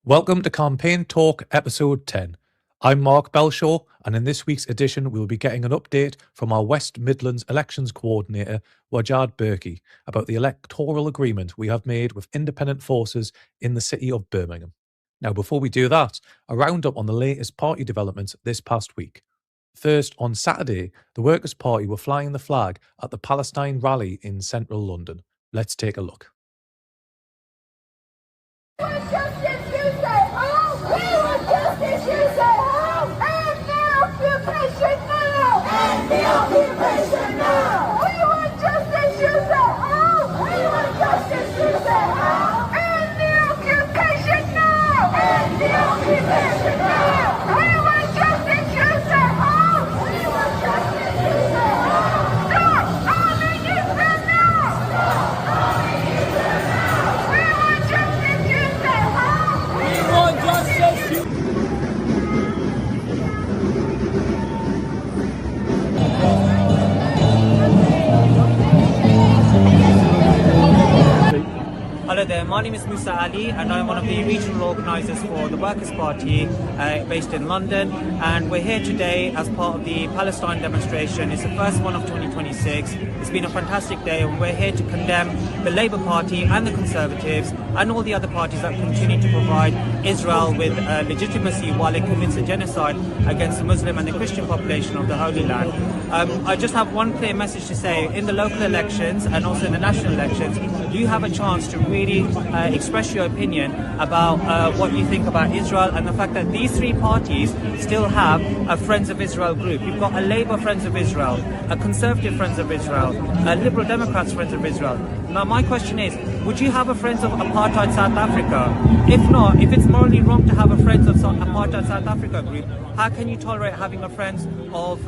Welcome to Campaign Talk episode 10. I'm Mark Belshaw, and in this week's edition, we'll be getting an update from our West Midlands elections coordinator, Wajad Burkey, about the electoral agreement we have made with independent forces in the city of Birmingham. Now, before we do that, a roundup on the latest party developments this past week. First, on Saturday, the Workers' Party were flying the flag at the Palestine rally in central London. Let's take a look. Hello there, my name is Musa Ali and I'm one of the regional organisers for the Workers' Party based in London, and we're here today as part of the Palestine demonstration. It's the first one of 2026. It's been a fantastic day and we're here to condemn the Labour Party and the Conservatives and all the other parties that continue to provide Israel with legitimacy while it commits a genocide against the Muslim and the Christian population of the Holy Land. I just have one clear message to say: in the local elections and also in the national elections, you have a chance to really express your opinion about what you think about Israel and the fact that these three parties still have a Friends of Israel group. You've got a Labour Friends of Israel, a Conservative Friends of Israel, a Liberal Democrats Friends of Israel. Now my question is, would you have a Friends of Apartheid South Africa? If not, if it's morally wrong to have a Friends of Apartheid South Africa group, how can you tolerate having a Friends of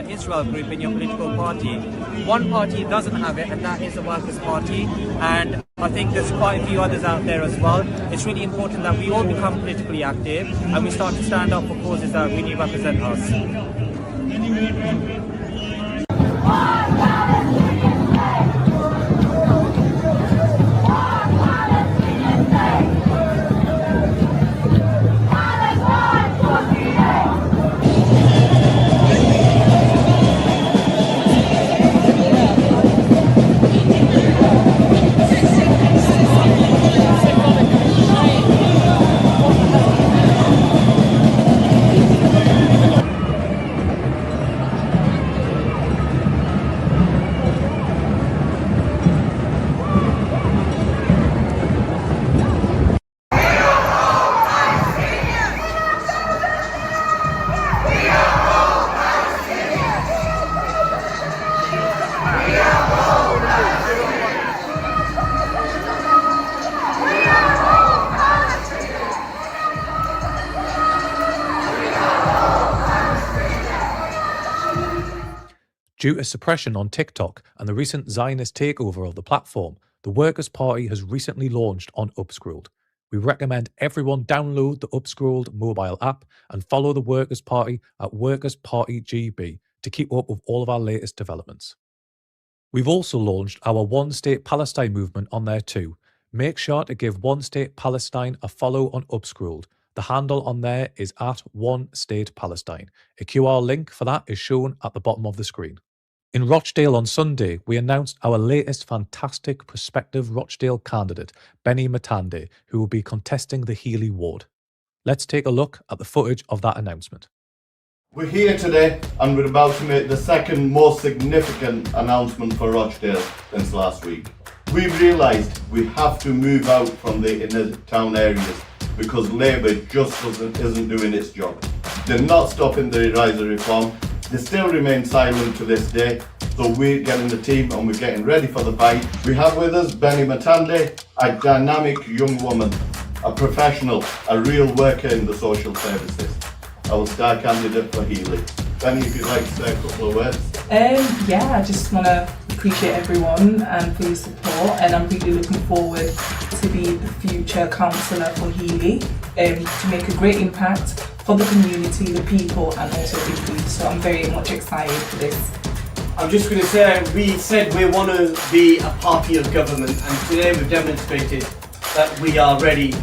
Israel group in your political party? One party doesn't have it, and that is the Workers' Party, and I think there's quite a few others out there as well. It's really important that we all become politically active and we start to stand up for causes that really represent us. Due to suppression on TikTok and the recent Zionist takeover of the platform, the Workers' Party has recently launched on Upscrolled. We recommend everyone download the Upscrolled mobile app and follow the Workers' Party at Workers' Party GB to keep up with all of our latest developments. We've also launched our One State Palestine movement on there too. Make sure to give One State Palestine a follow on Upscrolled. The handle on there is at One State Palestine. A QR link for that is shown at the bottom of the screen. In Rochdale on Sunday, we announced our latest fantastic prospective Rochdale candidate, Benny Matande, who will be contesting the Healy ward. Let's take a look at the footage of that announcement. We're here today and we're about to make the second most significant announcement for Rochdale since last week. We've realised we have to move out from the inner town areas because Labour just isn't doing its job. They're not stopping the riser reform. They still remain silent to this day, so we're getting the team and we're getting ready for the fight. We have with us Benny Matande, a dynamic young woman, a professional, a real worker in the social services. Our star candidate for Healy. Benny, if you'd like to say a couple of words. I just want to appreciate everyone for your support, and I'm really looking forward to be the future councillor for Healy, to make a great impact for the community, the people, and also the youth. So I'm very much excited for this. I'm just going to say, we said we want to be a party of government, and today we've demonstrated that we are ready.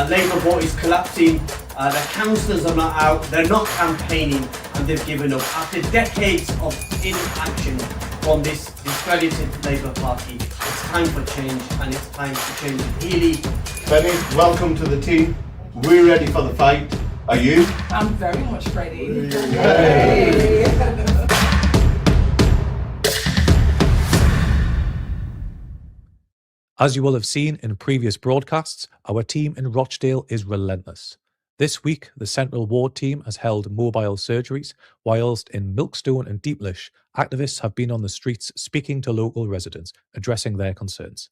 Labour vote is collapsing. The councillors are not out. They're not campaigning, and they've given up after decades of inaction from this discredited Labour Party. It's time for change, and it's time to change in Healy. Benny, welcome to the team. We're ready for the fight. Are you? I'm very much ready. As you will have seen in previous broadcasts, our team in Rochdale is relentless. This week, the Central Ward team has held mobile surgeries, whilst in Milkstone and Deeplish, activists have been on the streets speaking to local residents, addressing their concerns.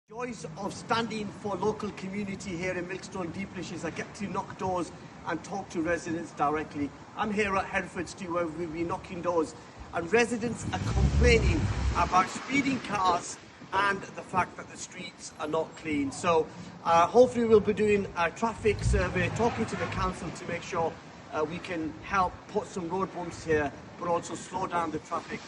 Joys of standing for local community here in Milkstone Deeplish is I get to knock doors and talk to residents directly. I'm here at Hereford Street where we'll be knocking doors, and residents are complaining about speeding cars and the fact that the streets are not clean. So hopefully we'll be doing a traffic survey, talking to the council to make sure we can help put some road bumps here, but also slow down the traffic.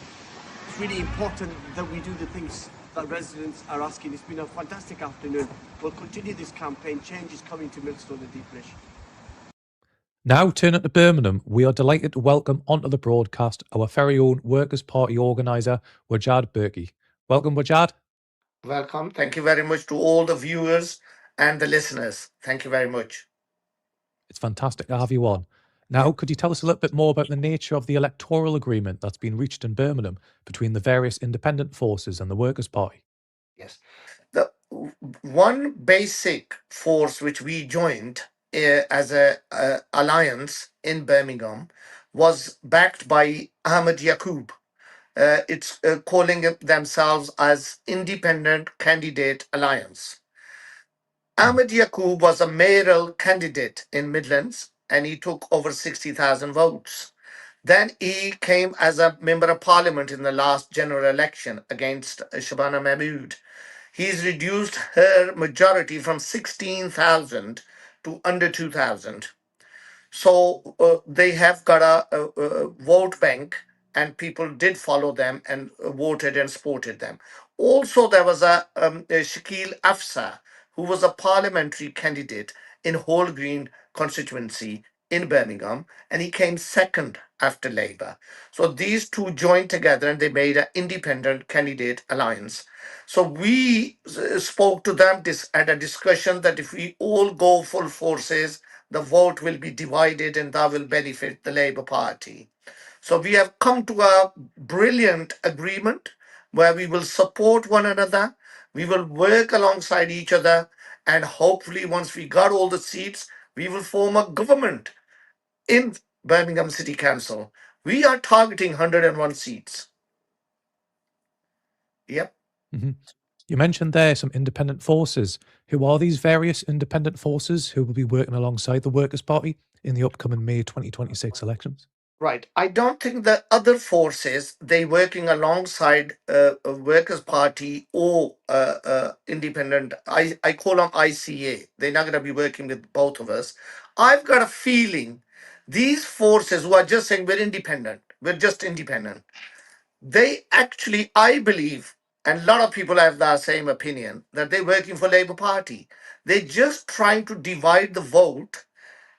It's really important that we do the things that residents are asking. It's been a fantastic afternoon. We'll continue this campaign. Change is coming to Milkstone and Deeplish. Now turning to Birmingham, we are delighted to welcome onto the broadcast our very own Workers' Party organiser, Wajad Burkey. Welcome, Wajad. Welcome. Thank you very much to all the viewers and the listeners. Thank you very much. It's fantastic to have you on. Now, could you tell us a little bit more about the nature of the electoral agreement that's been reached in Birmingham between the various independent forces and the Workers' Party? Yes. The one basic force which we joined as a alliance in Birmingham was backed by Ahmed Yaqub. It's calling themselves as Independent Candidate Alliance. Ahmed Yaqub was a mayoral candidate in Midlands, and he took over 60,000 votes. Then he came as a member of parliament in the last general election against Shabana Mahmood. He's reduced her majority from 16,000 to under 2,000. So they have got a vote bank, and people did follow them and voted and supported them. Also, there was a Shakil Afsa, who was a parliamentary candidate in Hall Green constituency in Birmingham, and he came second after Labour. So these two joined together and they made an independent candidate alliance. So we spoke to them, had a discussion that if we all go full forces, the vote will be divided and that will benefit the Labour Party. So we have come to a brilliant agreement where we will support one another, we will work alongside each other, and hopefully once we got all the seats, we will form a government in Birmingham City Council. We are targeting 101 seats. Yep. Mm-hmm. You mentioned there some independent forces. Who are these various independent forces who will be working alongside the Workers' Party in the upcoming May 2026 elections? Right. I don't think the other forces, they working alongside a Workers' Party or independent, I call them ICA. They're not going to be working with both of us. I've got a feeling these forces who are just saying we're just independent, they actually, I believe, and a lot of people have the same opinion, that they're working for Labour Party. They're just trying to divide the vote.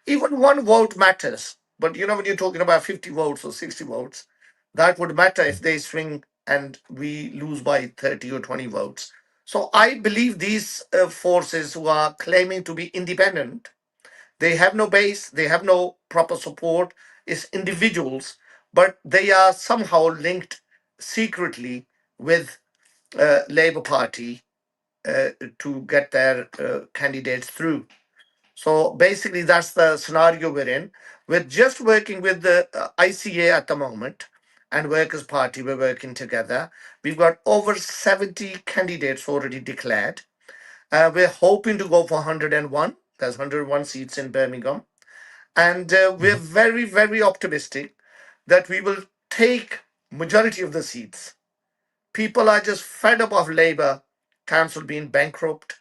Even one vote matters. But you know, when you're talking about 50 votes or 60 votes, that would matter if they swing and we lose by 30 or 20 votes. So I believe these forces who are claiming to be independent, they have no base, they have no proper support, it's individuals, but they are somehow linked secretly with Labour Party to get their candidates through. So basically, that's the scenario we're in. We're just working with the ICA at the moment and Workers' Party. We're working together. We've got over 70 candidates already declared. We're hoping to go for 101. There's 101 seats in Birmingham. And we're very, very optimistic that we will take majority of the seats. People are just fed up of Labour Council being bankrupt,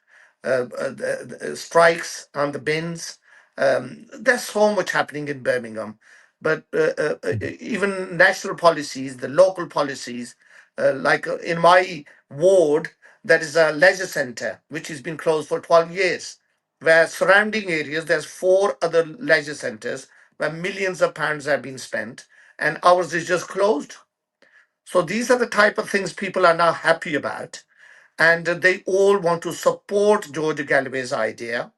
strikes on the bins. There's so much happening in Birmingham. But even national policies, the local policies, like in my ward, there is a leisure centre which has been closed for 12 years, where surrounding areas, there's 4 other leisure centres where millions of pounds have been spent, and ours is just closed. So these are the type of things people are now happy about, and they all want to support George Galloway's idea.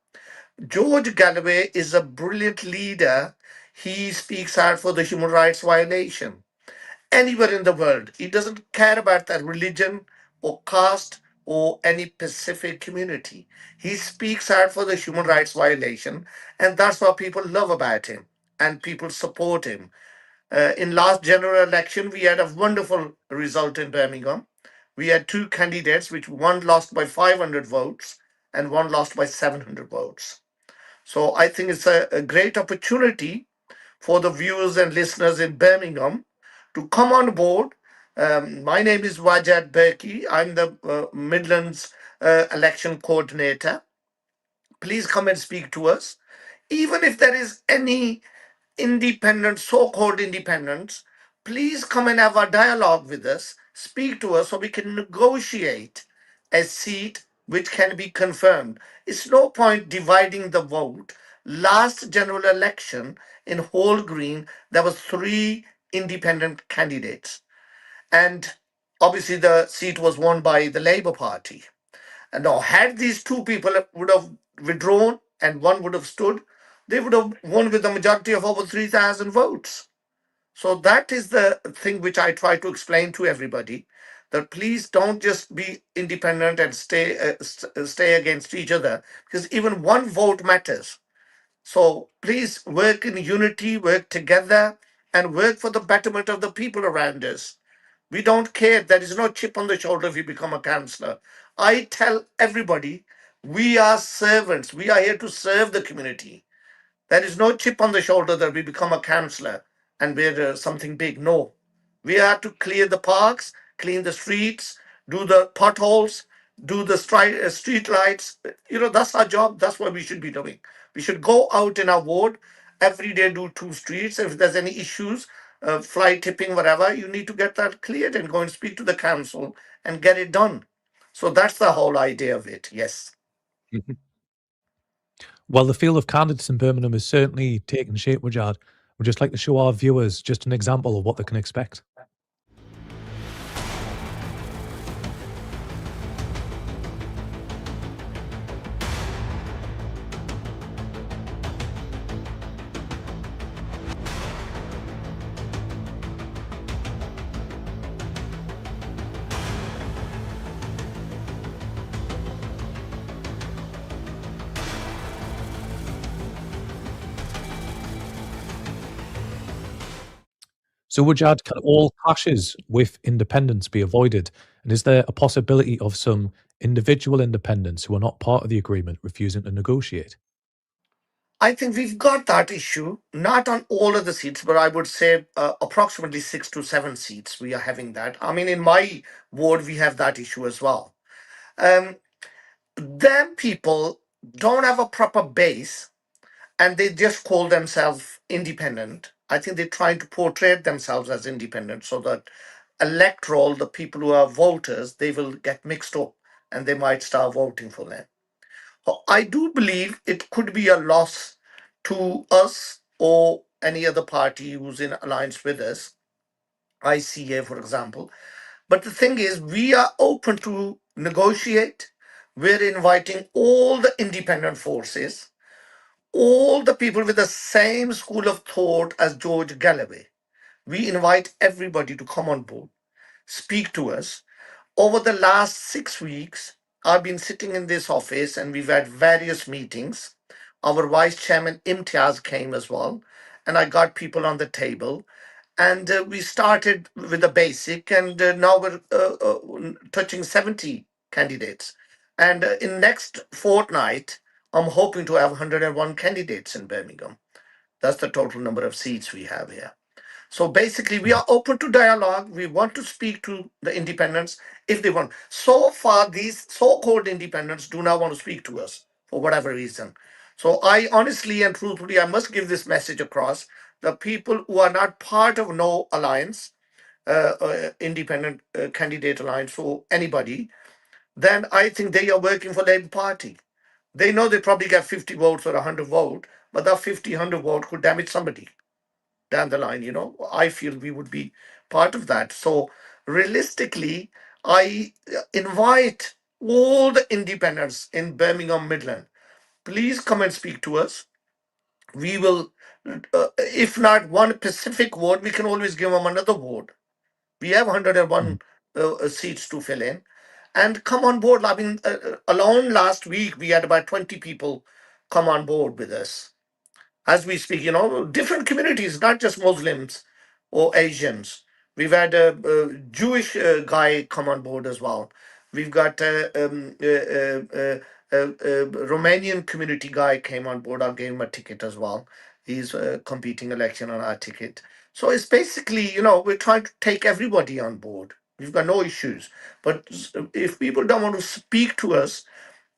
George Galloway is a brilliant leader. He speaks out for the human rights violation anywhere in the world. He doesn't care about that religion or caste or any specific community. He speaks out for the human rights violation, and that's what people love about him, and people support him. In last general election, we had a wonderful result in Birmingham. We had 2 candidates, which one lost by 500 votes and one lost by 700 votes. So I think it's a great opportunity for the viewers and listeners in Birmingham to come on board. My name is Wajad Burkey. I'm the Midlands election coordinator. Please come and speak to us. Even if there is any independent, so-called independents, please come and have a dialogue with us, speak to us so we can negotiate a seat which can be confirmed. It's no point dividing the vote. Last general election in Hall Green, there was 3 independent candidates. And obviously the seat was won by the Labour Party. And now, had these 2 people would have withdrawn and one would have stood, they would have won with a majority of over 3,000 votes. So that is the thing which I try to explain to everybody, that please don't just be independent and stay against each other, because even one vote matters. So please work in unity, work together, and work for the betterment of the people around us. We don't care. There is no chip on the shoulder if you become a councillor. I tell everybody, we are servants. We are here to serve the community. There is no chip on the shoulder that we become a councillor and we're something big. No. We have to clear the parks, clean the streets, do the potholes, do the street lights. That's our job. That's what we should be doing. We should go out in our ward every day, do 2 streets. If there's any issues, fly tipping, whatever, you need to get that cleared and go and speak to the council and get it done. So that's the whole idea of it. Yes. Mhm. Well, the field of candidates in Birmingham is certainly taking shape, Wajad. We'd just like to show our viewers just an example of what they can expect. So, Wajad, can all clashes with independence be avoided? And is there a possibility of some individual independents who are not part of the agreement refusing to negotiate? I think we've got that issue, not on all of the seats, but I would say approximately 6 to 7 seats we are having that. I mean, in my ward, we have that issue as well. Them people don't have a proper base and they just call themselves independent. I think they're trying to portray themselves as independent so that electoral, the people who are voters, they will get mixed up and they might start voting for them. I do believe it could be a loss to us or any other party who's in alliance with us, ICA, for example. But the thing is, we are open to negotiate. We're inviting all the independent forces, all the people with the same school of thought as George Galloway. We invite everybody to come on board, speak to us. Over the last 6 weeks, I've been sitting in this office and we've had various meetings. Our vice chairman Imtiaz came as well, and I got people on the table. And we started with the basic, and now we're touching 70 candidates. And in next fortnight, I'm hoping to have 101 candidates in Birmingham. That's the total number of seats we have here. So basically, we are open to dialogue. We want to speak to the independents if they want. So far, these so-called independents do not want to speak to us for whatever reason. So I honestly and truthfully, I must give this message across. The people who are not part of no alliance, independent candidate alliance for anybody, then I think they are working for Labour Party. They know they probably get 50 votes or 100 votes, but that 50, 100 vote could damage somebody down the line. I feel we would be part of that. So realistically, I invite all the independents in Birmingham Midland. Please come and speak to us. We will, if not one specific ward, we can always give them another ward. We have 101 seats to fill in, and come on board. I mean, alone last week we had about 20 people come on board with us. As we speak, different communities, not just Muslims or Asians. We've had a Jewish guy come on board as well. We've got a Romanian community guy came on board. I gave him a ticket as well. He's competing election on our ticket. So it's basically, we're trying to take everybody on board. We've got no issues. But if people don't want to speak to us,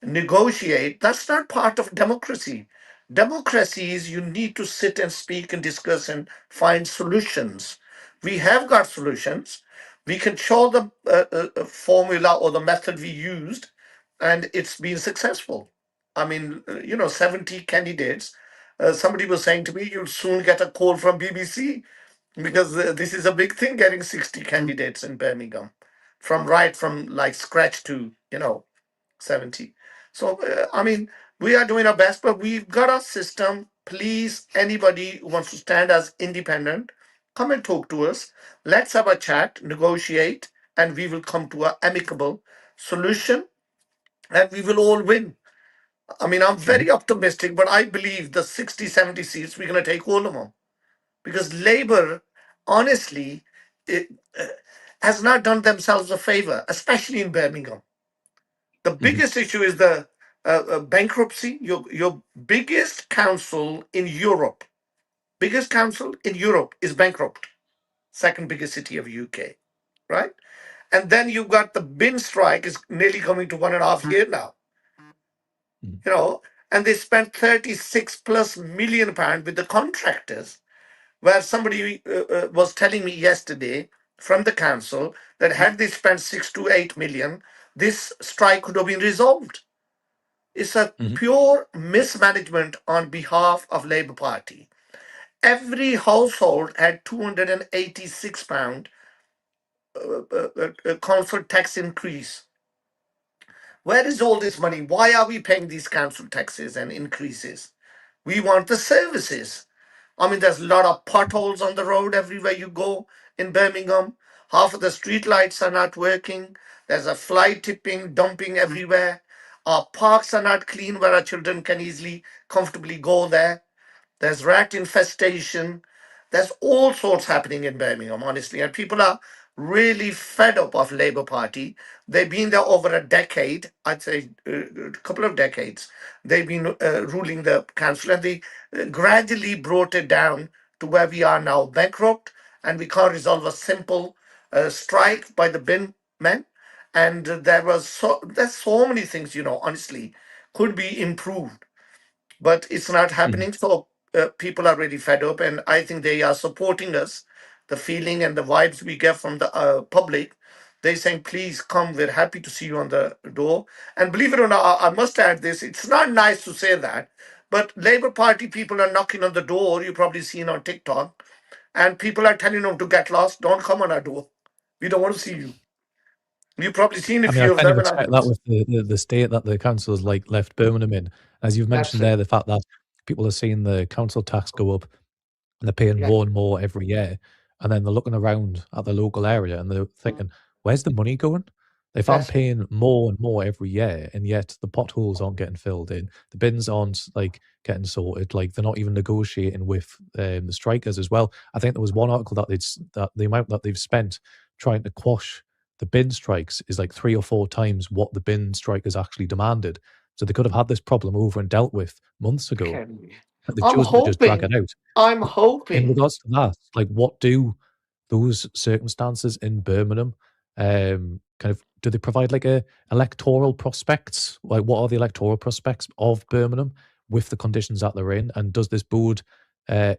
negotiate, that's not part of democracy. Democracy is you need to sit and speak and discuss and find solutions. We have got solutions. We can show the formula or the method we used, and it's been successful. I mean, 70 candidates. Somebody was saying to me, you'll soon get a call from BBC because this is a big thing, getting 60 candidates in Birmingham, from like scratch to 70. So, I mean, we are doing our best, but we've got a system. Please, anybody who wants to stand as independent, come and talk to us. Let's have a chat, negotiate, and we will come to an amicable solution, and we will all win. I mean, I'm very optimistic, but I believe the 60, 70 seats, we're going to take all of them. Because Labour, honestly, has not done themselves a favor, especially in Birmingham. The biggest issue is the bankruptcy. Your biggest council in Europe, is bankrupt. Second biggest city of UK, right? And then you've got the bin strike is nearly coming to 1.5 years now. And they spent 36 plus million pound with the contractors, where somebody was telling me yesterday from the council that had they spent 6 to 8 million, this strike could have been resolved. It's a pure mismanagement on behalf of Labour Party. Every household had £286 council tax increase. Where is all this money? Why are we paying these council taxes and increases? We want the services. I mean, there's a lot of potholes on the road everywhere you go in Birmingham. Half of the street lights are not working. There's a fly tipping, dumping everywhere. Our parks are not clean where our children can easily, comfortably go there. There's rat infestation. There's all sorts happening in Birmingham, honestly. And people are really fed up of Labour Party. They've been there over a decade, I'd say a couple of decades. They've been ruling the council, and they gradually brought it down to where we are now, bankrupt, and we can't resolve a simple strike by the bin men. And there's so many things, honestly, could be improved, but it's not happening. So people are really fed up, and I think they are supporting us. The feeling and the vibes we get from the public, they're saying, please come, we're happy to see you on the door. And believe it or not, I must add this, it's not nice to say that, but Labour Party people are knocking on the door, you've probably seen on TikTok, and people are telling them to get lost, don't come on our door. We don't want to see you. You've probably seen a I mean, few I of kind of them. expect that with the state that the council has left Birmingham in. As you've mentioned there, the fact that people are seeing the council tax go up and they're paying more and more every year, and then they're looking around at the local area and they're thinking, where's the money going? If I'm paying more and more every year, and yet the potholes aren't getting filled in, the bins aren't getting sorted, they're not even negotiating with the strikers as well. I think there was one article that the amount that they've spent trying to quash the bin strikes is 3 or 4 times what the bin strikers actually demanded. So they could have had this problem over and dealt with months ago. But they've chosen to just drag it out. I'm hoping. In regards to that, what do those circumstances in Birmingham do they provide a electoral prospects? What are the electoral prospects of Birmingham with the conditions that they're in? And does this bode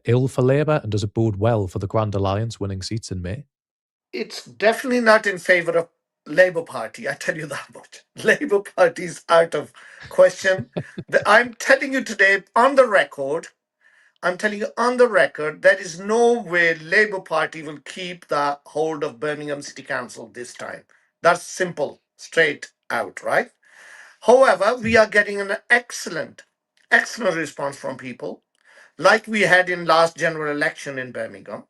ill for Labour, and does it bode well for the Grand Alliance winning seats in May? It's definitely not in favor of Labour Party. I tell you that much. Labour Party is out of question. I'm telling you today on the record. I'm telling you on the record, there is no way Labour Party will keep the hold of Birmingham City Council this time. That's simple, straight out, right? However, we are getting an excellent, excellent response from people, like we had in last general election in Birmingham.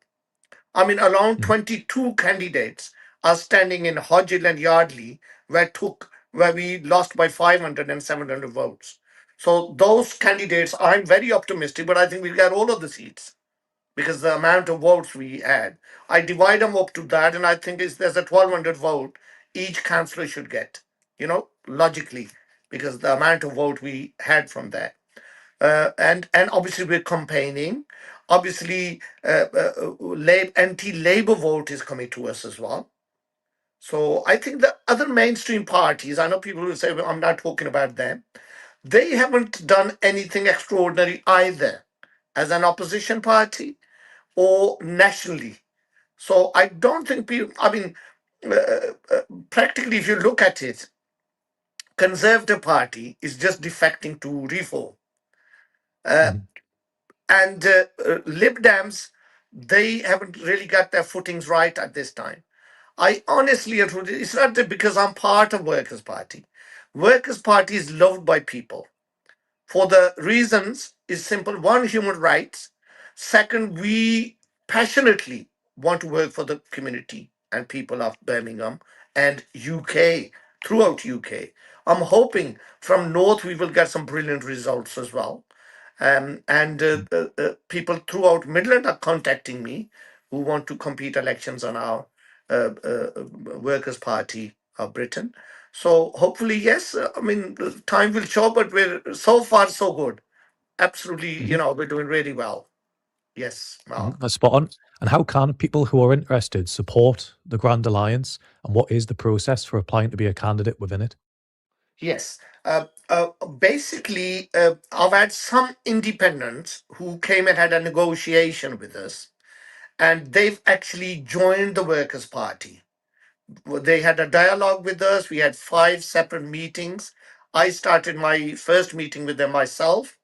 I mean, around 22 candidates are standing in Hodgill and Yardley, where we lost by 500 and 700 votes. So those candidates, I'm very optimistic, but I think we'll get all of the seats because the amount of votes we had. I divide them up to that, and I think there's a 1,200 vote each councillor should get, logically, because the amount of vote we had from there. And obviously we're campaigning. Obviously, anti-Labour vote is coming to us as well. So I think the other mainstream parties, I know people will say, well, I'm not talking about them. They haven't done anything extraordinary either as an opposition party or nationally. So I don't think people, practically, if you look at it, Conservative Party is just defecting to Reform. And Lib Dems, they haven't really got their footings right at this time. I honestly, it's not that because I'm part of Workers' Party. Workers' Party is loved by people. For the reasons is simple. One, human rights. Second, we passionately want to work for the community and people of Birmingham and UK, throughout UK. I'm hoping from North we will get some brilliant results as well. And people throughout Midland are contacting me who want to compete elections on our Workers' Party of Britain. So hopefully, yes, time will show, but we're so far so good. Absolutely, we're doing really well. Yes, Mark. That's spot on. And how can people who are interested support the Grand Alliance? And what is the process for applying to be a candidate within it? Yes. Basically, I've had some independents who came and had a negotiation with us, and they've actually joined the Workers' Party. They had a dialogue with us. We had 5 separate meetings. I started my first meeting with them myself.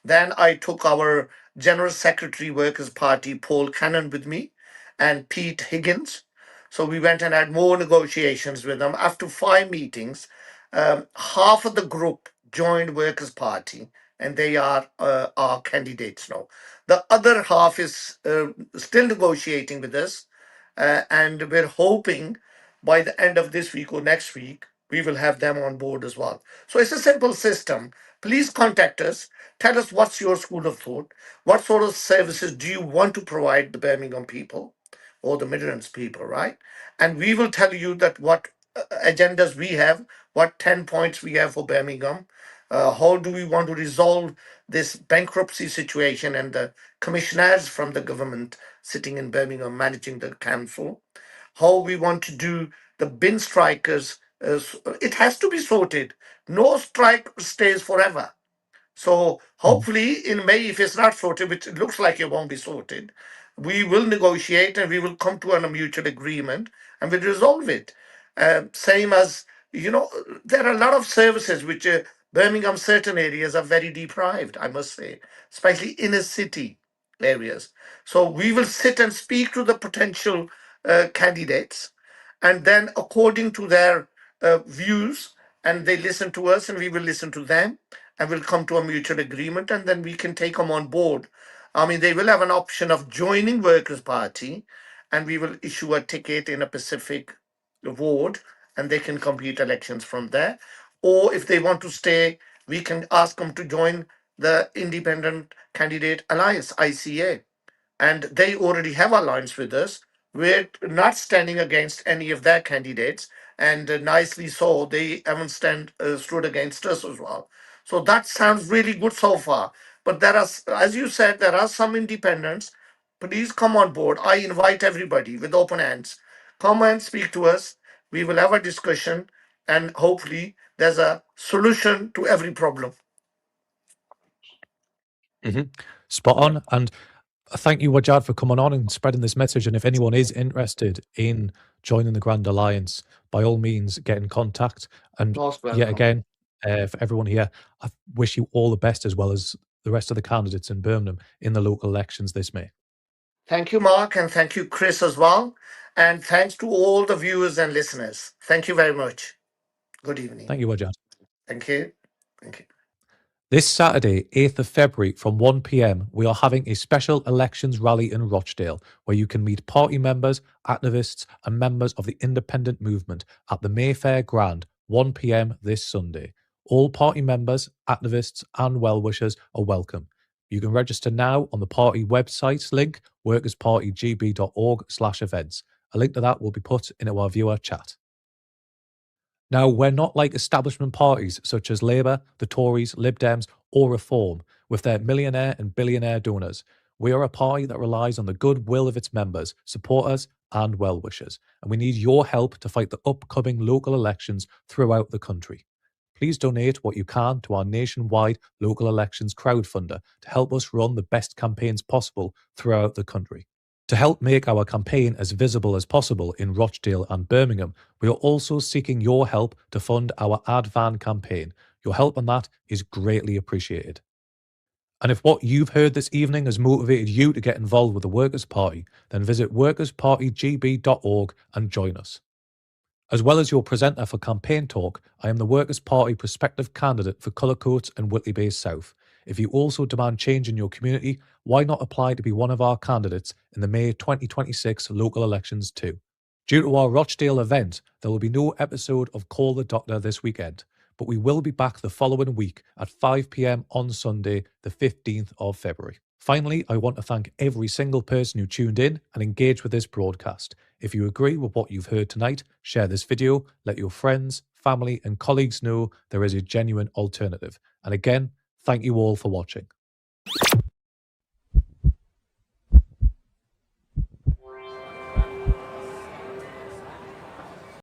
Then I took our General Secretary Workers' Party, Paul Cannon, with me and Pete Higgins. So we went and had more negotiations with them. After 5 meetings, half of the group joined Workers' Party, and they are our candidates now. The other half is still negotiating with us, and we're hoping by the end of this week or next week, we will have them on board as well. So it's a simple system. Please contact us. Tell us what's your school of thought. What sort of services do you want to provide the Birmingham people or the Midlands people, right? And we will tell you that what agendas we have, what 10 points we have for Birmingham, how do we want to resolve this bankruptcy situation and the commissioners from the government sitting in Birmingham managing the council, how we want to do the bin strikers. It has to be sorted. No strike stays forever. So hopefully in May, if it's not sorted, which it looks like it won't be sorted, we will negotiate and we will come to a mutual agreement and we'll resolve it. Same as, there are a lot of services which Birmingham, certain areas are very deprived, I must say, especially inner city areas. So we will sit and speak to the potential candidates, and then according to their views, and they listen to us and we will listen to them, and we'll come to a mutual agreement, and then we can take them on board. I mean, they will have an option of joining Workers' Party, and we will issue a ticket in a Pacific ward, and they can compete elections from there. Or if they want to stay, we can ask them to join the Independent Candidate Alliance, ICA. And they already have alliance with us. We're not standing against any of their candidates, and nicely so, they haven't stood against us as well. So that sounds really good so far. But there are, as you said, there are some independents. Please come on board. I invite everybody with open hands. Come and speak to us. We will have a discussion, and hopefully there's a solution to every problem. Spot on. And Thank you, Wajad, for coming on and spreading this message. And if anyone is interested in joining the Grand Alliance, by all means, get in contact. And Most yet welcome. again, for everyone here, I wish you all the best, as well as the rest of the candidates in Birmingham in the local elections this May. Thank you, Mark, and thank you, Chris, as well. And thanks to all the viewers and listeners. Thank you very much. Good evening. Thank you, Wajad. Thank you. Thank you. This Saturday, 8th of February, from 1 p.m, we are having a special elections rally in Rochdale, where you can meet party members, activists, and members of the independent movement at the Mayfair Grand, 1 p.m. this Sunday. All party members, activists, and well-wishers are welcome. You can register now on the party website's link, workerspartygb.org/events. A link to that will be put into our viewer chat. Now, we're not like establishment parties such as Labour, the Tories, Lib Dems, or Reform, with their millionaire and billionaire donors. We are a party that relies on the goodwill of its members, supporters, and well-wishers, and we need your help to fight the upcoming local elections throughout the country. Please donate what you can to our nationwide local elections crowdfunder to help us run the best campaigns possible throughout the country. To help make our campaign as visible as possible in Rochdale and Birmingham, we are also seeking your help to fund our ad van campaign. Your help on that is greatly appreciated. And if what you've heard this evening has motivated you to get involved with the Workers' Party, then visit workerspartygb.org and join us. As well as your presenter for Campaign Talk, I am the Workers' Party prospective candidate for Cullercoats and Whitley Bay South. If you also demand change in your community, why not apply to be one of our candidates in the May 2026 local elections too? Due to our Rochdale event, there will be no episode of Call the Doctor this weekend, but we will be back the following week at 5 p.m. on Sunday, the 15th of February. Finally, I want to thank every single person who tuned in and engaged with this broadcast. If you agree with what you've heard tonight, share this video, let your friends, family, and colleagues know there is a genuine alternative. And again, thank you all for watching.